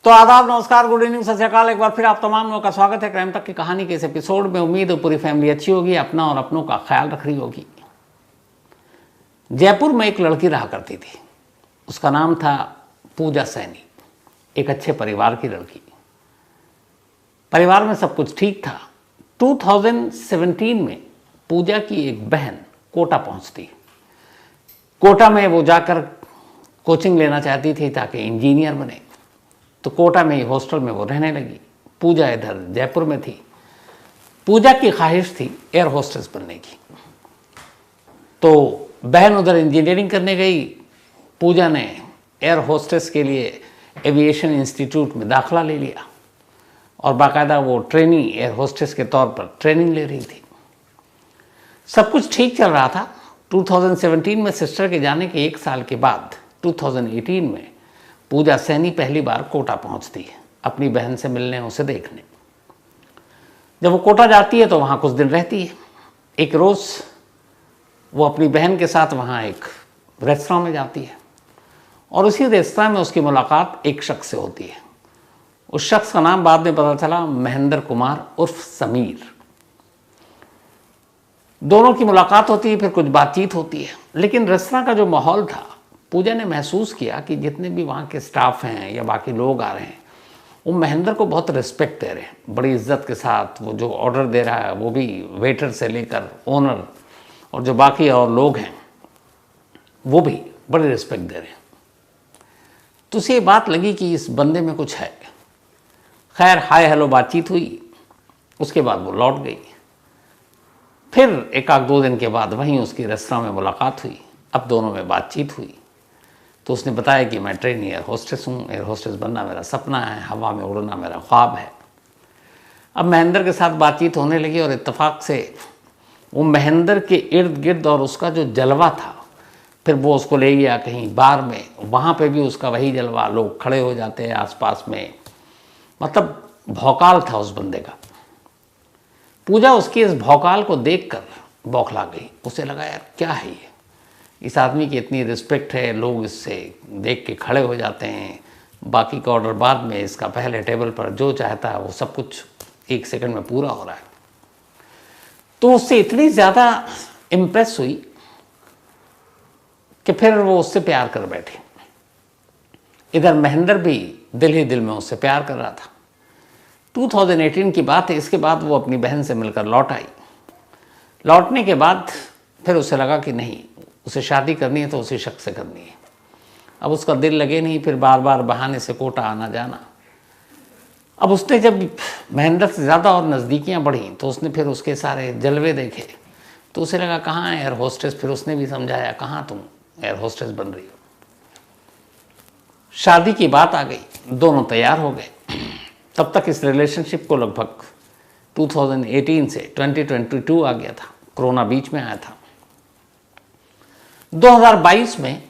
तो आदाब, नमस्कार, गुड इवनिंग, सत श्री अकाल। एक बार फिर आप तमाम लोगों का स्वागत है क्राइम तक की कहानी के इस एपिसोड में। उम्मीद है पूरी फैमिली अच्छी होगी, अपना और अपनों का ख्याल रख रही होगी। जयपुर में एक लड़की रहा करती थी, उसका नाम था पूजा सैनी। एक अच्छे परिवार की लड़की, परिवार में सब कुछ ठीक था। 2017 में पूजा की एक बहन कोटा पहुंचती। कोटा में वो जाकर कोचिंग लेना चाहती थी ताकि इंजीनियर बने, तो कोटा में ही हॉस्टल में वो रहने लगी। पूजा इधर जयपुर में थी। पूजा की ख्वाहिश थी एयर होस्टेस बनने की, तो बहन उधर इंजीनियरिंग करने गई। पूजा ने एयर होस्टेस के लिए एविएशन इंस्टीट्यूट में दाखिला ले लिया और बाकायदा वो ट्रेनिंग एयर होस्टेस के तौर पर ट्रेनिंग ले रही थी। सब कुछ ठीक चल रहा था। 2017 में सिस्टर के जाने के एक साल के बाद 2018 में पूजा सैनी पहली बार कोटा पहुंचती है अपनी बहन से मिलने, उसे देखने। जब वो कोटा जाती है तो वहाँ कुछ दिन रहती है। एक रोज़ वो अपनी बहन के साथ वहाँ एक रेस्तरां में जाती है और उसी रेस्तरां में उसकी मुलाकात एक शख्स से होती है। उस शख्स का नाम बाद में पता चला महेंद्र कुमार उर्फ समीर। दोनों की मुलाकात होती है, फिर कुछ बातचीत होती है। लेकिन रेस्तरां का जो माहौल था, पूजा ने महसूस किया कि जितने भी वहाँ के स्टाफ हैं या बाकी लोग आ रहे हैं, वो महेंद्र को बहुत रिस्पेक्ट दे रहे हैं, बड़ी इज्जत के साथ। वो जो ऑर्डर दे रहा है वो भी वेटर से लेकर ओनर और जो बाकी और लोग हैं वो भी बड़ी रिस्पेक्ट दे रहे हैं। तो उसे ये बात लगी कि इस बंदे में कुछ है। खैर, हाय हेलो बातचीत हुई, उसके बाद वो लौट गई। फिर एक आध दो दिन के बाद वहीं उसकी रेस्तरां में मुलाकात हुई। अब दोनों में बातचीत हुई तो उसने बताया कि मैं ट्रेन एयर होस्टेस हूँ, एयर होस्टेस बनना मेरा सपना है, हवा में उड़ना मेरा ख्वाब है। अब महेंद्र के साथ बातचीत होने लगी और इत्तेफाक से वो महेंद्र के इर्द गिर्द और उसका जो जलवा था, फिर वो उसको ले गया कहीं बार में। वहाँ पे भी उसका वही जलवा, लोग खड़े हो जाते हैं आसपास में, मतलब भौकाल था उस बंदे का। पूजा उसकी इस भौकाल को देखकर बौखला गई। उसे लगा यार क्या है ये, इस आदमी की इतनी रिस्पेक्ट है, लोग इससे देख के खड़े हो जाते हैं, बाकी का ऑर्डर बाद में, इसका पहले टेबल पर जो चाहता है वो सब कुछ एक सेकंड में पूरा हो रहा है। तो उससे इतनी ज़्यादा इम्प्रेस हुई कि फिर वो उससे प्यार कर बैठी। इधर महेंद्र भी दिल ही दिल में उससे प्यार कर रहा था। 2018 की बात है। इसके बाद वो अपनी बहन से मिलकर लौट आई। लौटने के बाद फिर उसे लगा कि नहीं, उसे शादी करनी है तो उसी शख्स से करनी है। अब उसका दिल लगे नहीं फिर बार बार बहाने से कोटा आना जाना। अब उसने जब महेंद्र से ज़्यादा और नज़दीकियाँ बढ़ी तो उसने फिर उसके सारे जलवे देखे तो उसे लगा कहाँ है एयर होस्टेस। फिर उसने भी समझाया कहाँ तुम एयर होस्टेस बन रही हो। शादी की बात आ गई, दोनों तैयार हो गए। तब तक इस रिलेशनशिप को लगभग 2018 से 2022 आ गया था, कोरोना बीच में आया था। 2022 में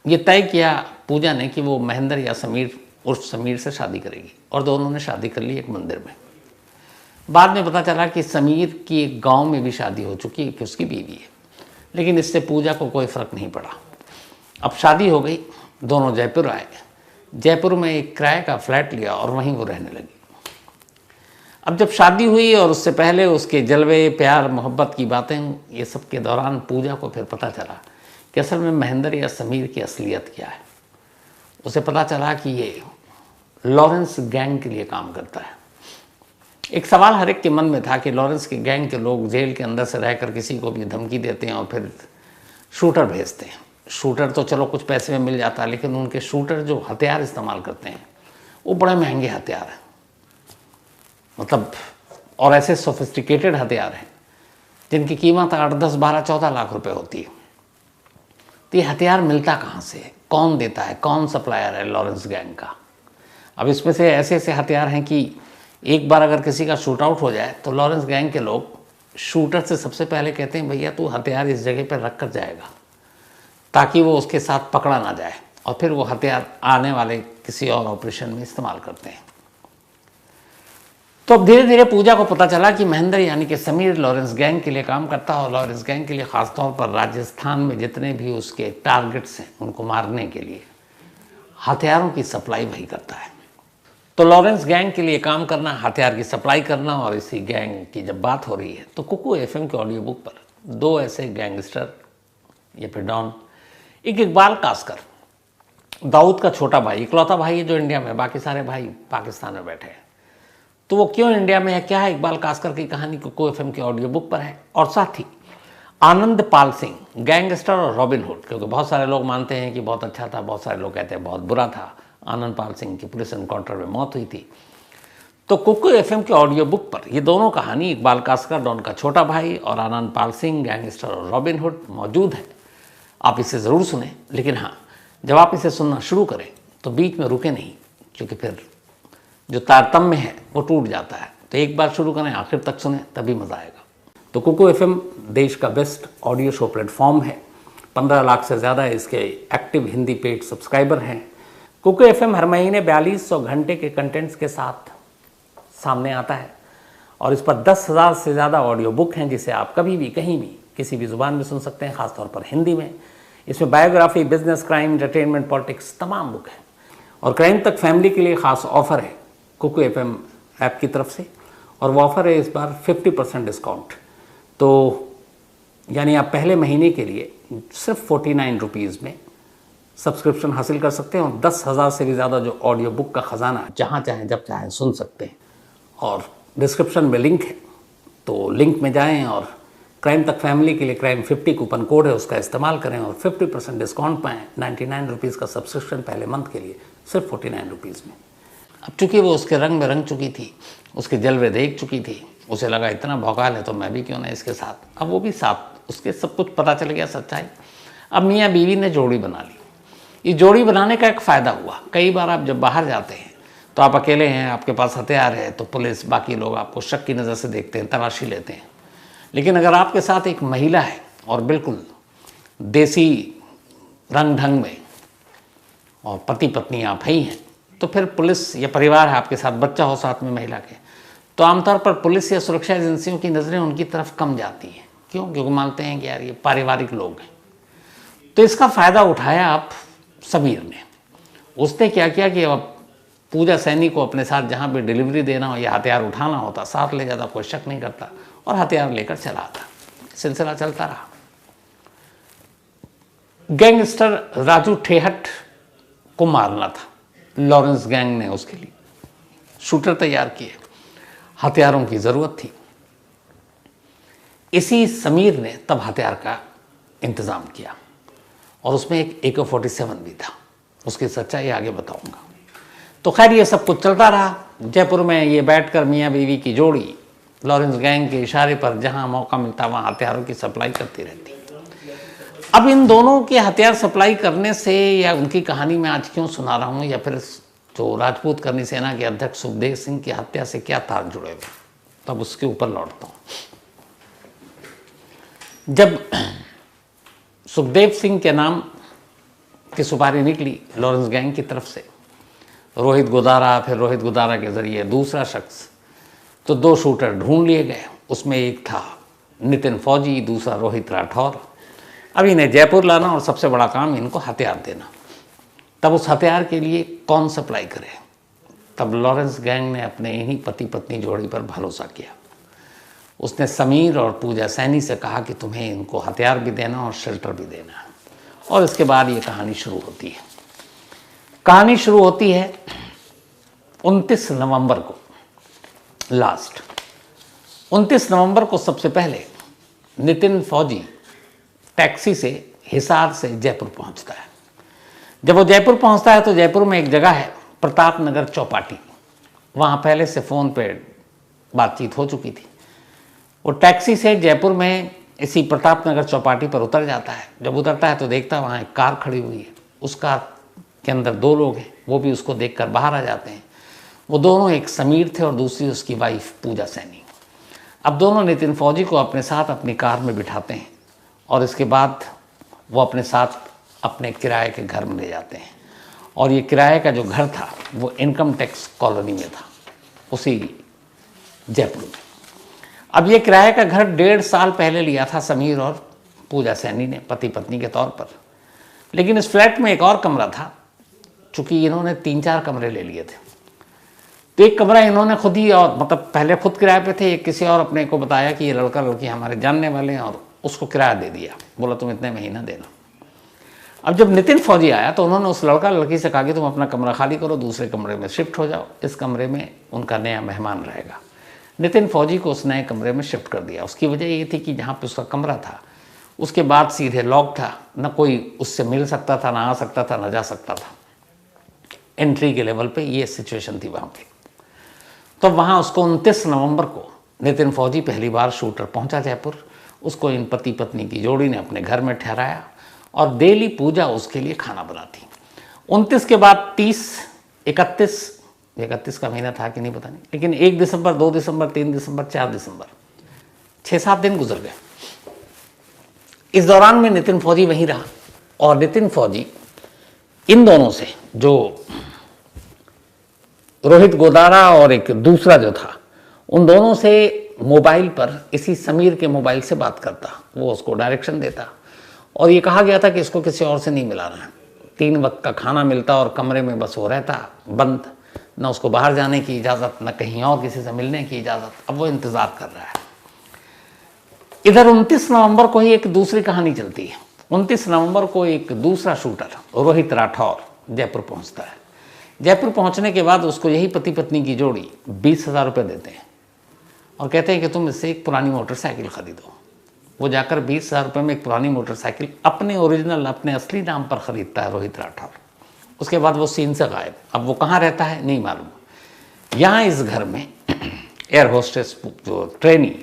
ये तय किया पूजा ने कि वो महेंद्र या समीर उर्फ समीर से शादी करेगी और दोनों ने शादी कर ली एक मंदिर में। बाद में पता चला कि समीर की एक गांव में भी शादी हो चुकी है कि उसकी बीवी है, लेकिन इससे पूजा को कोई फ़र्क नहीं पड़ा। अब शादी हो गई, दोनों जयपुर आए। जयपुर में एक किराए का फ्लैट लिया और वहीं वो रहने लगी। अब जब शादी हुई और उससे पहले उसके जलवे, प्यार, मोहब्बत की बातें, ये सब के दौरान पूजा को फिर पता चला कि असल में महेंद्र या समीर की असलियत क्या है। उसे पता चला कि ये लॉरेंस गैंग के लिए काम करता है। एक सवाल हर एक के मन में था कि लॉरेंस के गैंग के लोग जेल के अंदर से रहकर किसी को भी धमकी देते हैं और फिर शूटर भेजते हैं। शूटर तो चलो कुछ पैसे में मिल जाता है, लेकिन उनके शूटर जो हथियार इस्तेमाल करते हैं वो बड़े महंगे हथियार हैं, मतलब, और ऐसे सोफिस्टिकेटेड हथियार हैं जिनकी कीमत 8, 10, 12, 14 लाख रुपए होती है। तो ये हथियार मिलता कहाँ से है, कौन देता है, कौन सप्लायर है लॉरेंस गैंग का। अब इसमें से ऐसे ऐसे हथियार हैं कि एक बार अगर किसी का शूट आउट हो जाए तो लॉरेंस गैंग के लोग शूटर से सबसे पहले कहते हैं भैया तू हथियार इस जगह पर रख कर जाएगा, ताकि वो उसके साथ पकड़ा ना जाए, और फिर वो हथियार आने वाले किसी और ऑपरेशन में इस्तेमाल करते हैं। तो अब धीरे धीरे पूजा को पता चला कि महेंद्र यानी कि समीर लॉरेंस गैंग के लिए काम करता है और लॉरेंस गैंग के लिए ख़ासतौर पर राजस्थान में जितने भी उसके टारगेट्स हैं उनको मारने के लिए हथियारों की सप्लाई वही करता है। तो लॉरेंस गैंग के लिए काम करना, हथियार की सप्लाई करना, और इसी गैंग की जब बात हो रही है तो कुकू एफएम के ऑडियो बुक पर दो ऐसे गैंगस्टर या फिर डॉन, एक इकबाल कास्कर, दाऊद का छोटा भाई, इकलौता भाई है जो इंडिया में, बाकी सारे भाई पाकिस्तान में बैठे हैं। तो वो क्यों इंडिया में है, क्या है, इकबाल कास्कर की कहानी कुकू एफएम के ऑडियो बुक पर है। और साथ ही आनंद पाल सिंह, गैंगस्टर और रॉबिन हुड, क्योंकि बहुत सारे लोग मानते हैं कि बहुत अच्छा था, बहुत सारे लोग कहते हैं बहुत बुरा था। आनंद पाल सिंह की पुलिस एनकाउंटर में मौत हुई थी। तो कुकू एफएम के ऑडियो बुक पर ये दोनों कहानी, इकबाल कास्कर डॉन का छोटा भाई और आनंद पाल सिंह गैंगस्टर और रॉबिन हुड, मौजूद है। आप इसे ज़रूर सुने, लेकिन हाँ, जब आप इसे सुनना शुरू करें तो बीच में रुके नहीं, क्योंकि फिर जो तारतम्य है वो टूट जाता है। तो एक बार शुरू करें, आखिर तक सुने, तभी मज़ा आएगा। तो कुकू एफएम देश का बेस्ट ऑडियो शो प्लेटफॉर्म है। 15 लाख से ज़्यादा इसके एक्टिव हिंदी पेड सब्सक्राइबर हैं। कुकू एफएम हर महीने 4200 घंटे के कंटेंट्स के साथ सामने आता है, और इस पर 10,000 से ज़्यादा ऑडियो बुक हैं, जिसे आप कभी भी, कहीं भी, किसी भी ज़ुबान में सुन सकते हैं, ख़ासतौर पर हिंदी में। इसमें biography, business, crime, entertainment, politics, तमाम बुक हैं। और क्राइम तक फैमिली के लिए ख़ास ऑफ़र है कुकू एफएम ऐप की तरफ से, और वो ऑफ़र है इस बार 50% डिस्काउंट। तो यानी आप पहले महीने के लिए सिर्फ 49 रुपीज़ में सब्सक्रिप्शन हासिल कर सकते हैं, और 10,000 से भी ज़्यादा जो ऑडियो बुक का ख़जाना जहाँ चाहें जब चाहें सुन सकते हैं। और डिस्क्रिप्शन में लिंक है, तो लिंक में जाएं और क्राइम तक फैमिली के लिए क्राइम 50 कूपन कोड है, उसका इस्तेमाल करें और 50% डिस्काउंट पाएँ। 99 रुपीज़ का सब्सक्रिप्शन पहले मंथ के लिए, सिर्फ 49 रुपीज़ में। अब चूँकि वो उसके रंग में रंग चुकी थी, उसके जलवे देख चुकी थी, उसे लगा इतना भौकाल है तो मैं भी क्यों ना इसके साथ। अब वो भी साथ, उसके सब कुछ पता चल गया सच्चाई। अब मियाँ बीवी ने जोड़ी बना ली। ये जोड़ी बनाने का एक फ़ायदा हुआ, कई बार आप जब बाहर जाते हैं तो आप अकेले हैं, आपके पास हथियार है, तो पुलिस, बाकी लोग आपको शक की नज़र से देखते हैं, तलाशी लेते हैं। लेकिन अगर आपके साथ एक महिला है और बिल्कुल देसी रंग ढंग में, और पति पत्नी आप ही हैं, तो फिर पुलिस या परिवार है आपके साथ, बच्चा हो साथ में महिला के, तो आमतौर पर पुलिस या सुरक्षा एजेंसियों की नज़रें उनकी तरफ कम जाती हैं। क्यों? क्योंकि मानते हैं कि यार ये पारिवारिक लोग हैं। तो इसका फ़ायदा उठाया आप समीर ने। उसने क्या किया कि अब पूजा सैनी को अपने साथ जहाँ भी डिलीवरी देना हो या हथियार उठाना होता, साथ ले जाता, कोई शक नहीं करता, और हथियार लेकर चला आता। सिलसिला चलता रहा। गैंगस्टर राजू ठेहट को मारना था, लॉरेंस गैंग ने उसके लिए शूटर तैयार किए, हथियारों की ज़रूरत थी। इसी समीर ने तब हथियार का इंतज़ाम किया, और उसमें एक AK-47 भी था। उसकी सच्चाई आगे बताऊंगा। तो खैर ये सब कुछ चलता रहा। जयपुर में ये बैठकर मियाँ बीवी की जोड़ी लॉरेंस गैंग के इशारे पर जहाँ मौका मिलता वहाँ हथियारों की सप्लाई करती रहती। अब इन दोनों के हथियार सप्लाई करने से, या उनकी कहानी मैं आज क्यों सुना रहा हूँ, या फिर जो राजपूत करनी सेना के अध्यक्ष सुखदेव सिंह की हत्या से क्या तार जुड़े हुए, तब उसके ऊपर लौटता हूँ। जब सुखदेव सिंह के नाम की सुपारी निकली लॉरेंस गैंग की तरफ से, रोहित गुदारा, फिर रोहित गुदारा के ज़रिए दूसरा शख्स, तो 2 शूटर ढूंढ लिए गए। उसमें एक था नितिन फौजी, दूसरा रोहित राठौर। अब इन्हें जयपुर लाना, और सबसे बड़ा काम इनको हथियार देना। तब उस हथियार के लिए कौन सप्लाई करे? तब लॉरेंस गैंग ने अपने इन्हीं पति पत्नी जोड़ी पर भरोसा किया। उसने समीर और पूजा सैनी से कहा कि तुम्हें इनको हथियार भी देना और शेल्टर भी देना है। और इसके बाद ये कहानी शुरू होती है। कहानी शुरू होती है 29 नवंबर को। लास्ट 29 नवंबर को सबसे पहले नितिन फौजी टैक्सी से हिसार से जयपुर पहुंचता है। जब वो जयपुर पहुंचता है तो जयपुर में एक जगह है प्रताप नगर चौपाटी, वहाँ पहले से फ़ोन पे बातचीत हो चुकी थी। वो टैक्सी से जयपुर में इसी प्रताप नगर चौपाटी पर उतर जाता है। जब उतरता है तो देखता है वहाँ एक कार खड़ी हुई है। उस कार के अंदर 2 लोग हैं, वो भी उसको देखकर बाहर आ जाते हैं। वो दोनों, एक समीर थे और दूसरी उसकी वाइफ पूजा सैनी। अब दोनों नितिन फौजी को अपने साथ अपनी कार में बिठाते हैं, और इसके बाद वो अपने साथ अपने किराए के घर में ले जाते हैं। और ये किराए का जो घर था वो इनकम टैक्स कॉलोनी में था, उसी जयपुर में। अब ये किराए का घर 1.5 साल पहले लिया था समीर और पूजा सैनी ने, पति पत्नी के तौर पर। लेकिन इस फ्लैट में एक और कमरा था, चूँकि इन्होंने 3-4 कमरे ले लिए थे। तो एक कमरा इन्होंने खुद ही, और मतलब पहले खुद किराए पे थे, किसी और अपने को बताया कि ये लड़का लड़की हमारे जानने वाले हैं, और उसको किराया दे दिया, बोला तुम इतने महीना देना। अब जब नितिन फौजी आया तो उन्होंने उस लड़का लड़की से कहा कि तुम अपना कमरा खाली करो, दूसरे कमरे में शिफ्ट हो जाओ, इस कमरे में उनका नया मेहमान रहेगा। नितिन फौजी को उस नए कमरे में शिफ्ट कर दिया। उसकी वजह ये थी कि जहाँ पे उसका कमरा था उसके बाद सीधे लॉक था, न कोई उससे मिल सकता था, ना आ सकता था, ना जा सकता था। एंट्री के लेवल पे ये सिचुएशन थी वहाँ पे। तो वहाँ उसको 29 नवंबर को नितिन फौजी पहली बार शूटर पहुँचा जयपुर। उसको इन पति पत्नी की जोड़ी ने अपने घर में ठहराया और डेली पूजा उसके लिए खाना बनाती। 29 के बाद 30, 31 का महीना था कि नहीं पता नहीं, लेकिन 1 दिसंबर, 2 दिसंबर, 3 दिसंबर, 4 दिसंबर, 6-7 दिन गुजर गए। इस दौरान में नितिन फौजी वहीं रहा, और नितिन फौजी इन दोनों से, जो रोहित गोदारा और एक दूसरा जो था, उन दोनों से मोबाइल पर इसी समीर के मोबाइल से बात करता। वो उसको डायरेक्शन देता, और ये कहा गया था कि इसको किसी और से नहीं मिलाना है। 3 वक्त का खाना मिलता और कमरे में बस वो रहता बंद, न उसको बाहर जाने की इजाज़त, न कहीं और किसी से मिलने की इजाज़त। अब वो इंतज़ार कर रहा है। इधर 29 नवंबर को ही एक दूसरी कहानी चलती है। 29 नवंबर को एक दूसरा शूटर रोहित राठौर जयपुर पहुंचता है। जयपुर पहुंचने के बाद उसको यही पति पत्नी की जोड़ी 20,000 रुपये देते हैं और कहते हैं कि तुम इससे एक पुरानी मोटरसाइकिल खरीदो। वो जाकर 20,000 रुपये में एक पुरानी मोटरसाइकिल अपने ओरिजिनल, अपने असली नाम पर खरीदता है रोहित राठौर। उसके बाद वो सीन से गायब। अब वो कहाँ रहता है नहीं मालूम। यहाँ इस घर में एयर होस्टेस जो ट्रेनी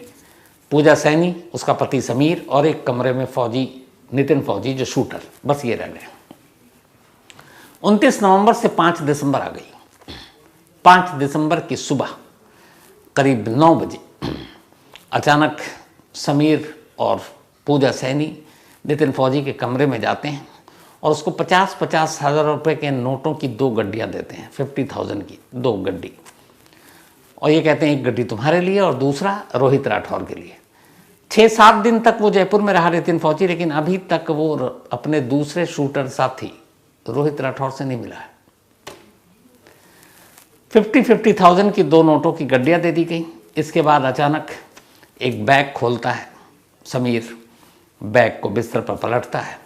पूजा सैनी, उसका पति समीर, और एक कमरे में फौजी नितिन फौजी जो शूटर, बस ये रह गए। 29 नवंबर से 5 दिसंबर आ गई। 5 दिसंबर की सुबह करीब 9 बजे अचानक समीर और पूजा सैनी नितिन फौजी के कमरे में जाते हैं और उसको 50-50 हज़ार रुपये के नोटों की 2 गड्डियाँ देते हैं, 50,000 की 2 गड्डी, और ये कहते हैं एक गड्डी तुम्हारे लिए और दूसरा रोहित राठौर के लिए। 6-7 दिन तक वो जयपुर में रहा नितिन फौजी, लेकिन अभी तक वो अपने दूसरे शूटर साथी रोहित राठौर से नहीं मिला है। 50,000 की 2 नोटों की गड्डियाँ दे दी गई। इसके बाद अचानक एक बैग खोलता है समीर, बैग को बिस्तर पर पलटता है।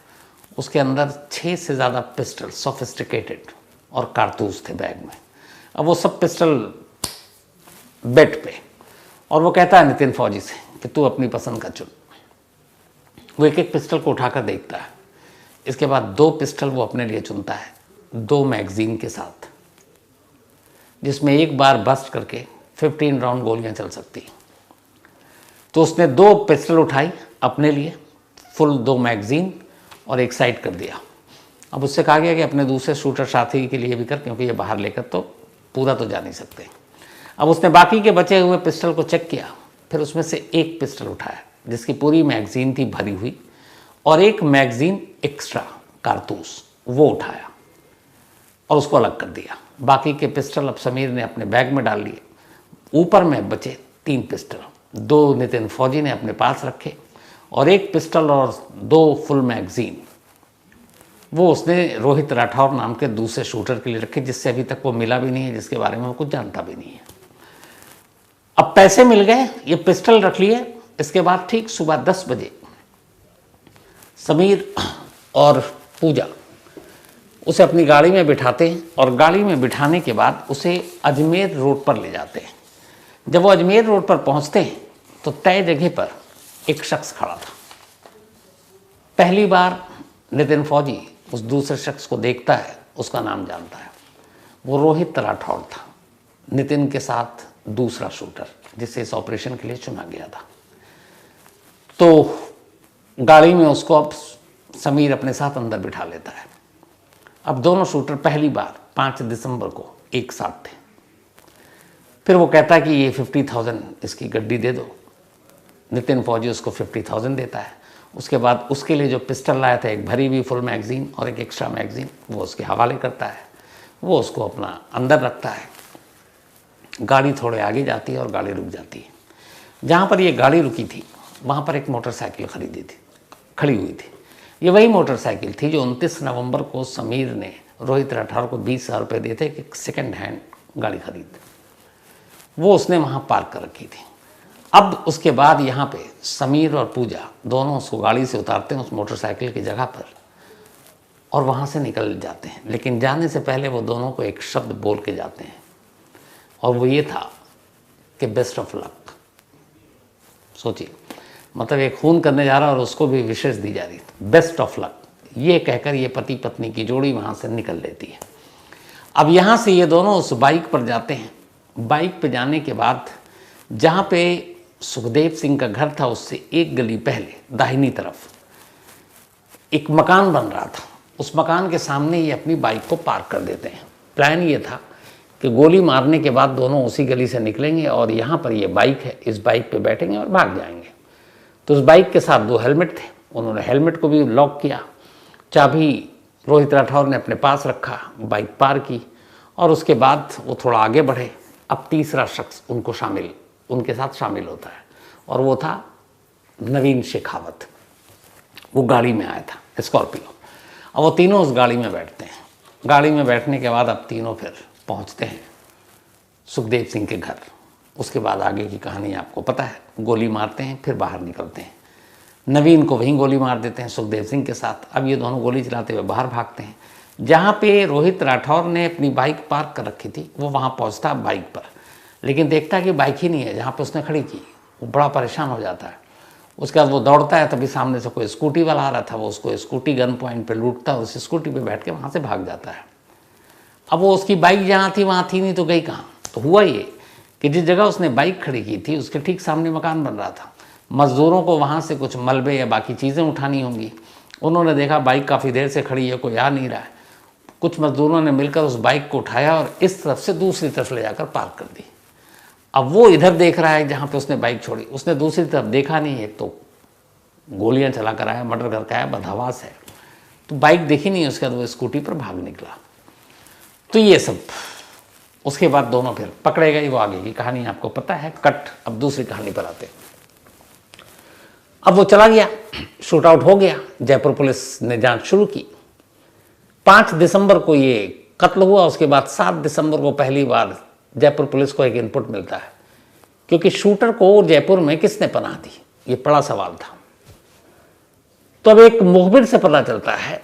उसके अंदर 6 से ज़्यादा पिस्टल, सोफिस्टिकेटेड, और कारतूस थे बैग में। अब वो सब पिस्टल बेड पे, और वो कहता है नितिन फौजी से कि तू अपनी पसंद का चुन। वो एक एक पिस्टल को उठाकर देखता है। इसके बाद 2 पिस्टल वो अपने लिए चुनता है, 2 मैगजीन के साथ, जिसमें एक बार बस्ट करके 15 राउंड गोलियां चल सकती। तो उसने 2 पिस्टल उठाई अपने लिए, फुल 2 मैगजीन, और एक साइड कर दिया। अब उससे कहा गया कि अपने दूसरे शूटर साथी के लिए भी कर, क्योंकि ये बाहर लेकर तो पूरा तो जा नहीं सकते। अब उसने बाकी के बचे हुए पिस्टल को चेक किया, फिर उसमें से एक पिस्टल उठाया जिसकी पूरी मैगजीन थी भरी हुई, और एक मैगजीन एक्स्ट्रा कारतूस वो उठाया और उसको अलग कर दिया। बाकी के पिस्टल अब समीर ने अपने बैग में डाल लिए। ऊपर में बचे 3 पिस्टल, 2 नितिन फौजी ने अपने पास रखे, और 1 पिस्टल और 2 फुल मैगजीन वो उसने रोहित राठौर नाम के दूसरे शूटर के लिए रखे, जिससे अभी तक वो मिला भी नहीं है, जिसके बारे में वो कुछ जानता भी नहीं है। अब पैसे मिल गए, ये पिस्टल रख लिए। इसके बाद ठीक सुबह 10 बजे समीर और पूजा उसे अपनी गाड़ी में बिठाते हैं, और गाड़ी में बिठाने के बाद उसे अजमेर रोड पर ले जाते हैं। जब वो अजमेर रोड पर पहुंचते हैं तो तय जगह पर एक शख्स खड़ा था। पहली बार नितिन फौजी उस दूसरे शख्स को देखता है, उसका नाम जानता है। वो रोहित राठौर था, नितिन के साथ दूसरा शूटर जिसे इस ऑपरेशन के लिए चुना गया था। तो गाड़ी में उसको अब समीर अपने साथ अंदर बिठा लेता है। अब दोनों शूटर पहली बार 5 दिसंबर को एक साथ थे। फिर वो कहता है कि ये 50,000 इसकी गड्डी दे दो। नितिन फौजी उसको 50,000 देता है। उसके बाद उसके लिए जो पिस्टल लाया था, एक भरी हुई फुल मैगजीन और एक एक्स्ट्रा मैगजीन, वो उसके हवाले करता है। वो उसको अपना अंदर रखता है। गाड़ी थोड़े आगे जाती है और गाड़ी रुक जाती है। जहाँ पर ये गाड़ी रुकी थी वहाँ पर एक मोटरसाइकिल खड़ी हुई थी। ये वही मोटरसाइकिल थी जो 29 नवंबर को समीर ने रोहित राठौर को 20,000 रुपये दिए थे कि सेकेंड हैंड गाड़ी खरीद। वो उसने वहाँ पार्क कर रखी थी। अब उसके बाद यहाँ पे समीर और पूजा दोनों उसको गाड़ी से उतारते हैं उस मोटरसाइकिल की जगह पर और वहाँ से निकल जाते हैं। लेकिन जाने से पहले वो दोनों को एक शब्द बोल के जाते हैं और वो ये था कि बेस्ट ऑफ लक। सोचिए, मतलब एक खून करने जा रहा और उसको भी विशेष दी जा रही थी, बेस्ट ऑफ लक। ये कहकर ये पति पत्नी की जोड़ी वहाँ से निकल लेती है। अब यहाँ से ये दोनों उस बाइक पर जाते हैं। बाइक पर जाने के बाद जहाँ पे सुखदेव सिंह का घर था उससे एक गली पहले दाहिनी तरफ एक मकान बन रहा था। उस मकान के सामने ये अपनी बाइक को पार्क कर देते हैं। प्लान ये था कि गोली मारने के बाद दोनों उसी गली से निकलेंगे और यहाँ पर ये बाइक है, इस बाइक पे बैठेंगे और भाग जाएंगे। तो उस बाइक के साथ 2 हेलमेट थे, उन्होंने हेलमेट को भी लॉक किया, चाबी रोहित राठौर ने अपने पास रखा, बाइक पार की और उसके बाद वो थोड़ा आगे बढ़े। अब तीसरा शख्स उनके साथ शामिल होता है और वो था नवीन शेखावत। वो गाड़ी में आया था स्कॉर्पियो। अब वो तीनों उस गाड़ी में बैठते हैं। गाड़ी में बैठने के बाद अब तीनों फिर पहुंचते हैं सुखदेव सिंह के घर। उसके बाद आगे की कहानी आपको पता है। गोली मारते हैं, फिर बाहर निकलते हैं। नवीन को वहीं गोली मार देते हैं सुखदेव सिंह के साथ। अब ये दोनों गोली चलाते हुए बाहर भागते हैं। जहाँ पे रोहित राठौर ने अपनी बाइक पार्क कर रखी थी वो वहाँ पहुँचता बाइक पर, लेकिन देखता कि बाइक ही नहीं है जहाँ पे उसने खड़ी की। वो बड़ा परेशान हो जाता है। उसके बाद वो दौड़ता है, तभी सामने से कोई स्कूटी वाला आ रहा था। वो उसको स्कूटी गन पॉइंट पे लूटता है, उस स्कूटी पे बैठ के वहाँ से भाग जाता है। अब वो उसकी बाइक जहाँ थी वहाँ थी नहीं तो गई कहाँ। तो हुआ ये कि जिस जगह उसने बाइक खड़ी की थी उसके ठीक सामने मकान बन रहा था। मज़दूरों को वहाँ से कुछ मलबे या बाकी चीज़ें उठानी होंगी। उन्होंने देखा बाइक काफ़ी देर से खड़ी है, कोई आ नहीं रहा है। कुछ मज़दूरों ने मिलकर उस बाइक को उठाया और इस तरफ से दूसरी तरफ ले जाकर पार्क कर दी। अब वो इधर देख रहा है जहाँ पे उसने बाइक छोड़ी, उसने दूसरी तरफ देखा नहीं। एक तो गोलियां चला कर आया, मर्डर करके आया, बदहवास है, तो बाइक देखी नहीं। उसके बाद वो स्कूटी पर भाग निकला। तो ये सब उसके बाद दोनों फिर पकड़े गए। वो आगे की कहानी आपको पता है। कट अब दूसरी कहानी पर आते। अब वो चला गया, शूट आउट हो गया, जयपुर पुलिस ने जांच शुरू की। 5 दिसंबर को ये कत्ल हुआ। उसके बाद 7 दिसंबर को पहली बार जयपुर पुलिस को एक इनपुट मिलता है, क्योंकि शूटर को जयपुर में किसने पनाह दी, ये बड़ा सवाल था। तो अब एक मुखबिर से पता चलता है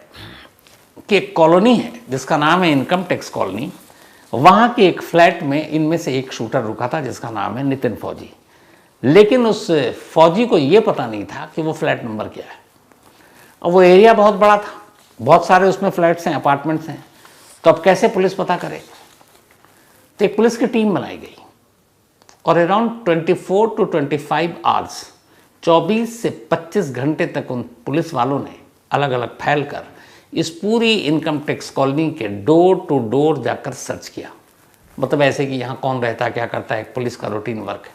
कि एक कॉलोनी है जिसका नाम है इनकम टैक्स कॉलोनी। वहाँ के एक फ्लैट में इनमें से एक शूटर रुका था जिसका नाम है नितिन फौजी। लेकिन उस फौजी को ये पता नहीं था कि वो फ्लैट नंबर क्या है। और वो एरिया बहुत बड़ा था, बहुत सारे उसमें फ्लैट्स हैं, अपार्टमेंट्स हैं। तो अब कैसे पुलिस पता करे? तो एक पुलिस की टीम बनाई गई और अराउंड 24 to 25 आवर्स, 24 से 25 घंटे तक उन पुलिस वालों ने अलग अलग फैलकर इस पूरी इनकम टैक्स कॉलोनी के डोर टू डोर जाकर सर्च किया। मतलब ऐसे कि यहाँ कौन रहता है, क्या करता है, एक पुलिस का रूटीन वर्क है।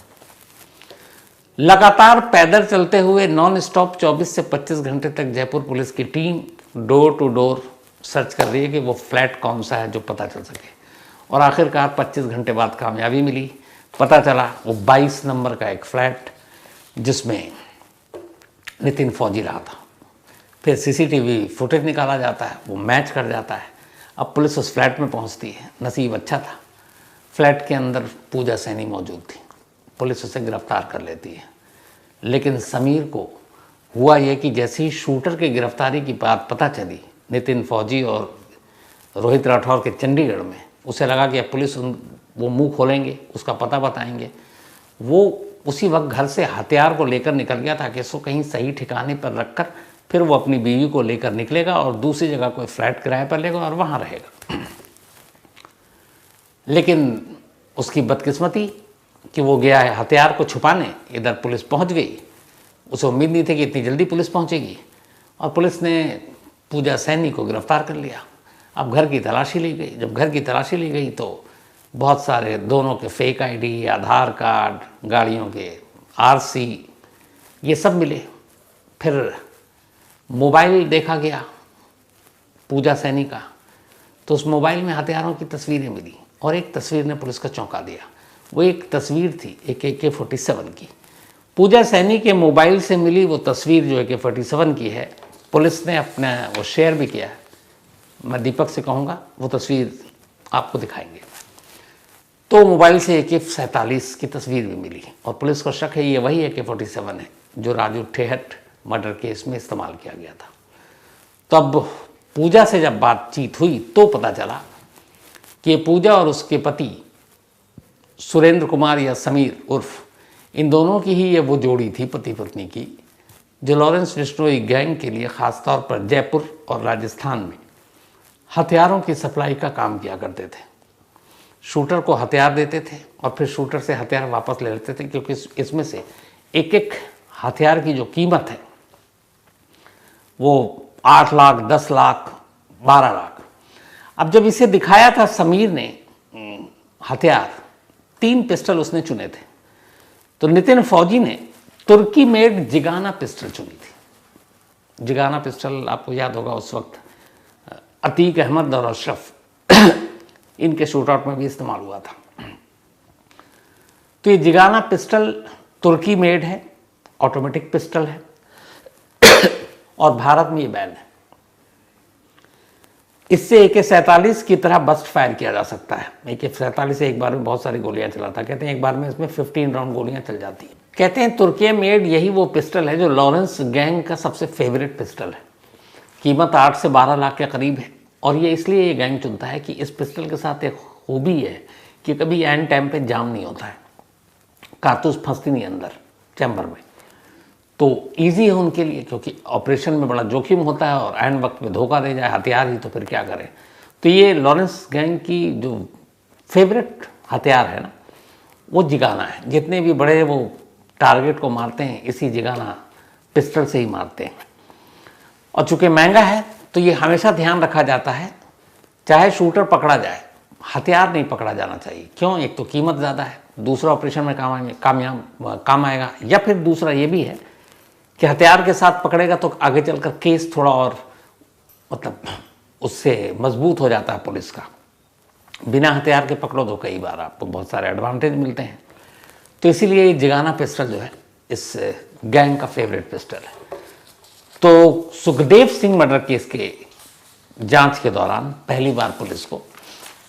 लगातार पैदल चलते हुए नॉन स्टॉप 24 से 25 घंटे तक जयपुर पुलिस की team door to door search कर रही है कि वो फ्लैट कौन सा है जो पता चल सके। और आखिरकार 25 घंटे बाद कामयाबी मिली। पता चला वो 22 नंबर का एक फ्लैट जिसमें नितिन फौजी रहा था। फिर सीसीटीवी फुटेज निकाला जाता है, वो मैच कर जाता है। अब पुलिस उस फ्लैट में पहुंचती है। नसीब अच्छा था, फ्लैट के अंदर पूजा सैनी मौजूद थी। पुलिस उसे गिरफ्तार कर लेती है। लेकिन समीर को हुआ यह कि जैसे ही शूटर की गिरफ्तारी की बात पता चली नितिन फौजी और रोहित राठौर के चंडीगढ़ में, उसे लगा कि अब पुलिस वो मुंह खोलेंगे, उसका पता बताएंगे। वो उसी वक्त घर से हथियार को लेकर निकल गया ताकि इसको कहीं सही ठिकाने पर रखकर फिर वो अपनी बीवी को लेकर निकलेगा और दूसरी जगह कोई फ्लैट किराए पर लेगा और वहाँ रहेगा। लेकिन उसकी बदकिस्मती कि वो गया है हथियार को छुपाने, इधर पुलिस पहुँच गई। उसे उम्मीद नहीं थी कि इतनी जल्दी पुलिस पहुँचेगी और पुलिस ने पूजा सैनी को गिरफ्तार कर लिया। अब घर की तलाशी ली गई। जब घर की तलाशी ली गई तो बहुत सारे दोनों के फेक आईडी, आधार कार्ड, गाड़ियों के आरसी, ये सब मिले। फिर मोबाइल देखा गया पूजा सैनी का, तो उस मोबाइल में हथियारों की तस्वीरें मिली और एक तस्वीर ने पुलिस को चौंका दिया। वो एक तस्वीर थी एक AK-47 की। पूजा सैनी के मोबाइल से मिली वो तस्वीर जो AK-47 की है, पुलिस ने अपना वो शेयर भी किया। मैं दीपक से कहूँगा वो तस्वीर आपको दिखाएंगे। तो मोबाइल से AK-47 की तस्वीर भी मिली और पुलिस को शक है ये वही AK-47 है जो राजू ठेहट मर्डर केस में इस्तेमाल किया गया था। तब पूजा से जब बातचीत हुई तो पता चला कि पूजा और उसके पति सुरेंद्र कुमार या समीर उर्फ इन दोनों की ही ये वो जोड़ी थी पति पत्नी की, जो लॉरेंस बिश्नोई गैंग के लिए ख़ासतौर पर जयपुर और राजस्थान में हथियारों की सप्लाई का काम किया करते थे। शूटर को हथियार देते थे और फिर शूटर से हथियार वापस ले लेते थे, क्योंकि इसमें से एक एक हथियार की जो कीमत है वो 8 लाख, 10 लाख, 12 लाख। अब जब इसे दिखाया था समीर ने हथियार, 3 पिस्टल उसने चुने थे, तो नितिन फौजी ने तुर्की मेड जिगाना पिस्टल चुनी थी। जिगाना पिस्टल आपको याद होगा उस वक्त अतीक अहमद और अशरफ इनके शूटआउट में भी इस्तेमाल हुआ था। तो ये जिगाना पिस्टल तुर्की मेड है, ऑटोमेटिक पिस्टल है और भारत में ये बैन है। इससे AK-47 की तरह बस्ट फायर किया जा सकता है। AK-47 से एक बार में बहुत सारी गोलियां चलाता, कहते हैं एक बार में इसमें 15 राउंड गोलियां चल जाती हैं। कहते हैं तुर्की मेड यही वो पिस्टल है जो लॉरेंस गैंग का सबसे फेवरेट पिस्टल है। कीमत 8 से 12 लाख के करीब है और ये इसलिए ये गैंग चुनता है कि इस पिस्टल के साथ एक खूबी है कि कभी एंड टाइम पे जाम नहीं होता है, कारतूस फंसती नहीं अंदर चैम्बर में, तो ईजी है उनके लिए, क्योंकि ऑपरेशन में बड़ा जोखिम होता है और एंड वक्त में धोखा दे जाए हथियार ही तो फिर क्या करें। तो ये लॉरेंस गैंग की जो फेवरेट हथियार है ना वो जिगाना है। जितने भी बड़े वो टारगेट को मारते हैं इसी जिगाना पिस्टल से ही मारते हैं। और चूंकि महंगा है तो ये हमेशा ध्यान रखा जाता है, चाहे शूटर पकड़ा जाए हथियार नहीं पकड़ा जाना चाहिए। क्यों? एक तो कीमत ज़्यादा है, दूसरा ऑपरेशन में काम आएगा, या फिर दूसरा ये भी है कि हथियार के साथ पकड़ेगा तो आगे चलकर केस थोड़ा और मतलब उससे मजबूत हो जाता है पुलिस का। बिना हथियार के पकड़ो तो कई बार आपको बहुत सारे एडवांटेज मिलते हैं। तो इसीलिए जिगाना पिस्टल जो है इस गैंग का फेवरेट पिस्टल है। तो सुखदेव सिंह मर्डर केस के जांच के दौरान पहली बार पुलिस को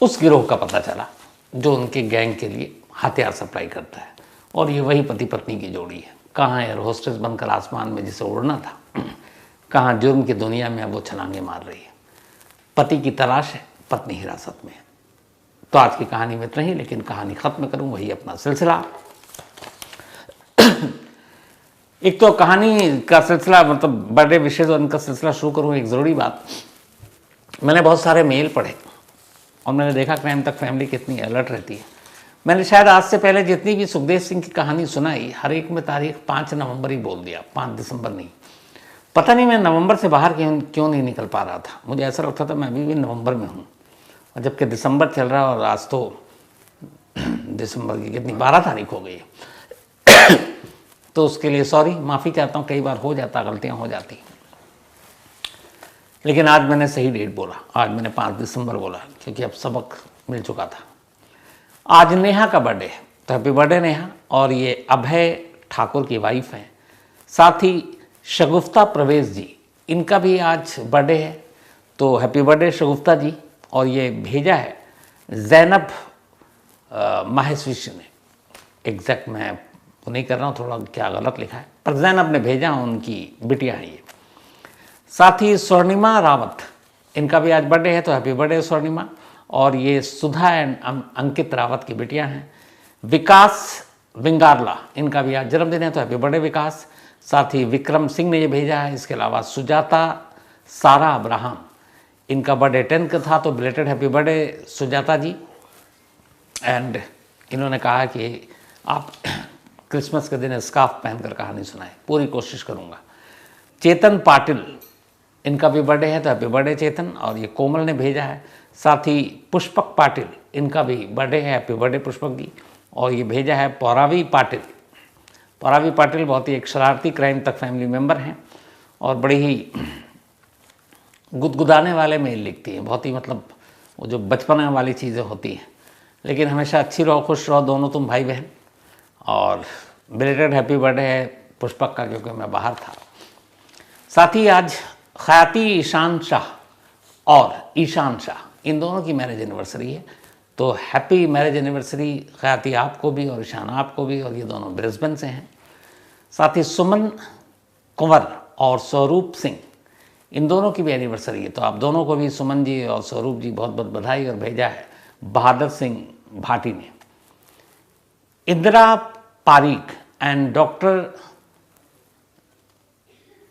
उस गिरोह का पता चला जो उनके गैंग के लिए हथियार सप्लाई करता है, और ये वही पति पत्नी की जोड़ी है। कहाँ एयर होस्टेस बनकर आसमान में जिसे उड़ना था, कहाँ जुर्म की दुनिया में अब वो छलांगे मार रही है। पति की तलाश है, पत्नी हिरासत में है। तो आज की कहानी में इतना ही, लेकिन कहानी खत्म करूं वही अपना सिलसिला। एक तो कहानी का सिलसिला मतलब बड़े विषय और इनका सिलसिला शुरू करूं, एक ज़रूरी बात, मैंने बहुत सारे मेल पढ़े और मैंने देखा क्राइम तक फैमिली कितनी अलर्ट रहती है। मैंने शायद आज से पहले जितनी भी सुखदेव सिंह की कहानी सुनाई, हर एक में तारीख 5 नवंबर ही बोल दिया, 5 दिसंबर नहीं। पता नहीं मैं नवंबर से बाहर क्यों नहीं निकल पा रहा था। मुझे ऐसा लगता था मैं अभी भी नवंबर में हूँ, और जबकि दिसंबर चल रहा है और आज तो दिसंबर की कितनी 12 तारीख हो गई है। तो उसके लिए सॉरी, माफ़ी चाहता हूँ, कई बार हो जाता, गलतियाँ हो जाती। लेकिन आज मैंने सही डेट बोला, आज मैंने 5 दिसंबर बोला, क्योंकि अब सबक मिल चुका था। आज नेहा का बर्थडे है, तो हैप्पी बर्थडे नेहा। और ये अभय ठाकुर की वाइफ हैं, साथ ही शगुफ्ता प्रवेश जी, इनका भी आज बर्थडे है, तो हैप्पी बर्थडे शगुफ्ता जी। और ये भेजा है जैनब माहेश्विश ने, एग्जैक्ट मैं तो नहीं कर रहा हूँ, थोड़ा क्या गलत लिखा है, पर जैनब ने भेजा, उनकी बिटिया है ये। साथ ही स्वर्णिमा रावत, इनका भी आज बर्थडे है, तो हैप्पी बर्थडे स्वर्णिमा। और ये सुधा एंड अंकित रावत की बिटियां हैं। विकास विंगारला, इनका भी आज जन्मदिन है, तो हैप्पी बर्थडे विकास। साथ ही विक्रम सिंह ने ये भेजा है। इसके अलावा सुजाता सारा अब्राहम, इनका बर्थडे 10 का था, तो belated happy birthday Sujata ji. And इन्होंने कहा कि आप क्रिसमस के दिन स्कार्फ पहनकर कहानी सुनाएं, पूरी कोशिश करूँगा। चेतन पाटिल, इनका भी बर्थडे है, तो हैप्पी बर्थडे चेतन। और ये कोमल ने भेजा है। साथ ही पुष्पक पाटिल, इनका भी बर्थडे है, हैप्पी बर्थडे पुष्पक जी। और ये भेजा है पौरावी पाटिल। पौरावी पाटिल बहुत ही एक शरारती क्राइम तक फैमिली मेम्बर हैं और बड़ी ही गुदगुदाने वाले मेल लिखती हैं, बहुत ही मतलब वो जो बचपना वाली चीज़ें होती हैं। लेकिन हमेशा अच्छी रहो, खुश रहो, दोनों तुम भाई बहन। और बिलेटेड हैप्पी बर्थडे है पुष्पक का, क्योंकि मैं बाहर था। साथ ही आज ख्याति ईशान शाह और ईशान शाह, इन दोनों की मैरिज एनिवर्सरी है, तो हैप्पी मैरिज एनिवर्सरी ख्याति आपको भी और ईशाना आपको भी, और ये दोनों ब्रिस्बेन से हैं। साथ ही सुमन कुंवर और स्वरूप सिंह, इन दोनों की भी एनिवर्सरी है, तो आप दोनों को भी, सुमन जी और स्वरूप जी, बहुत बहुत बधाई। और भेजा है बहादुर सिंह भाटी ने। इंदिरा पारीक एंड डॉक्टर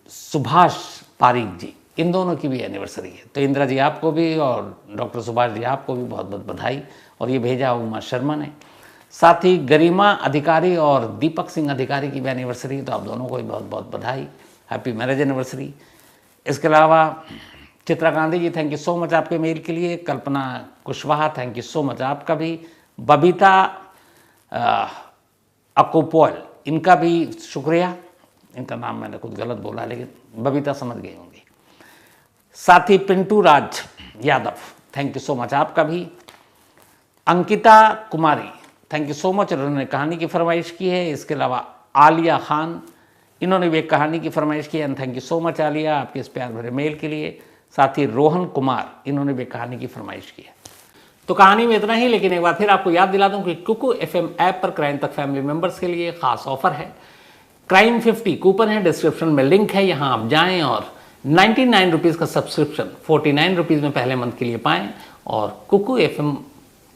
सुभाष पारीक जी, इन दोनों की भी एनिवर्सरी है, तो इंदिरा जी आपको भी और डॉक्टर सुभाष जी आपको भी बहुत बहुत बधाई। और ये भेजा उमा शर्मा ने। साथ ही गरिमा अधिकारी और दीपक सिंह अधिकारी की भी एनिवर्सरी है, तो आप दोनों को भी बहुत बहुत बधाई, हैप्पी मैरिज एनिवर्सरी। इसके अलावा Chitra Gandhi ji, thank you so much आपके मेल के लिए। Kalpana Kushwaha, thank you so much आपका भी। बबीता अकोपोल, इनका भी शुक्रिया। इनका नाम मैंने कुछ गलत बोला, लेकिन बबीता समझ गई होंगी। साथ ही Pintu Raj Yadav, thank you so much आपका भी। Ankita Kumari, thank you so much, उन्होंने कहानी की फरमाइश की है। इसके अलावा आलिया खान, इन्होंने भी एक कहानी की फरमाइश की है, thank you so much Alia आपके इस प्यार भरे मेल के लिए। साथ ही रोहन कुमार, इन्होंने भी कहानी की फरमाइश की है। तो कहानी में इतना ही, लेकिन एक बार फिर आपको याद दिला दूं कि कुकू FM ऐप पर क्राइम तक फैमिली मेंबर्स के लिए खास ऑफर है। क्राइम 50 कूपन है, डिस्क्रिप्शन में लिंक है, यहाँ आप जाएं और 99 रुपीज़ का सब्सक्रिप्शन 49 रुपीज़ में पहले मंथ के लिए पाएं और कुकू FM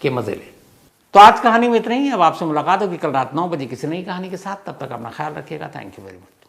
के मजे लें। तो आज कहानी में इतना ही। अब आपसे मुलाकात होगी कल रात 9 बजे किसी नई कहानी के साथ। तब तक अपना ख्याल रखिएगा। Thank you very much.